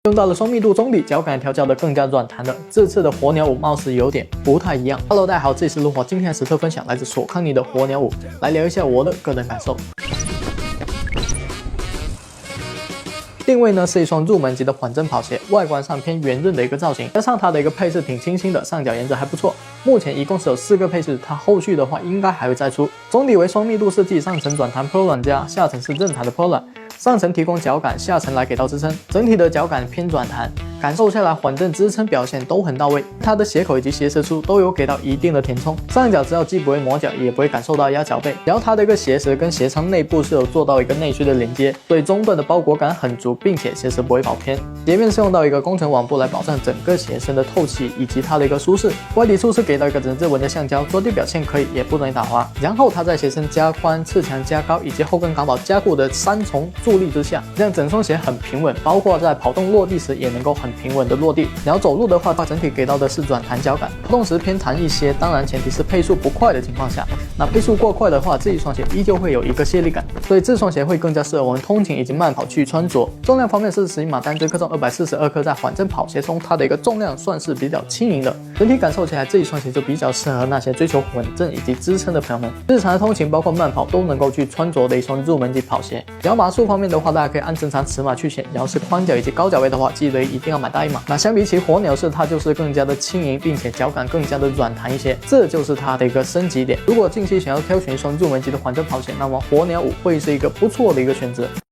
用到了双密度中底，脚感调教的更加软弹的。这次的火鸟5貌似有点不太一样。Hello， 大家好，这里是路火，今天的实测分享来自索康尼的火鸟5，来聊一下我的个人感受。定位呢是一双入门级的缓震跑鞋，外观上偏圆润的一个造型，加上它的一个配饰挺清新的，上脚颜值还不错。目前一共是有4个配饰，它后续的话应该还会再出。中底为双密度设计，上层软弹 Pro 软加，下层是韧弹的 Pro 软，上层提供脚感，下层来给到支撑，整体的脚感偏软弹。感受下来，缓震支撑表现都很到位，它的鞋口以及鞋舌处都有给到一定的填充。上脚之后既不会磨脚，也不会感受到压脚背。然后它的一个鞋舌跟鞋仓内部是有做到一个内需的连接，所以中段的包裹感很足，并且鞋舌不会跑偏。鞋面是用到一个工程网布来保障整个鞋身的透气以及它的一个舒适。外底处是给到一个整质纹的橡胶，着地表现可以，也不容易打滑。然后它在鞋身加宽、侧墙加高以及后跟港宝加固的3重助力之下，让整双鞋很平稳，包括在跑动落地时也能够很平稳的落地。然后走路的话，它整体给到的是软弹脚感，跑动时偏弹一些，当然前提是配速不快的情况下。那配速过快的话，这一双鞋依旧会有一个泄力感，所以这双鞋会更加适合我们通勤以及慢跑去穿着。重量方面是11码单只克重242克，在缓震跑鞋中，它的一个重量算是比较轻盈的。整体感受起来，这一双鞋就比较适合那些追求稳阵以及支撑的朋友们，日常的通勤包括慢跑都能够去穿着的一双入门级跑鞋。脚码数方面的话，大家可以按正常尺码去选，然后是宽脚以及高脚位的话，记得一定要买大一码。那相比起火鸟式，它就是更加的轻盈，并且脚感更加的软弹一些，这就是它的一个升级点。如果近期想要挑选一双入门级的缓震跑鞋，那么火鸟5会是一个不错的一个选择。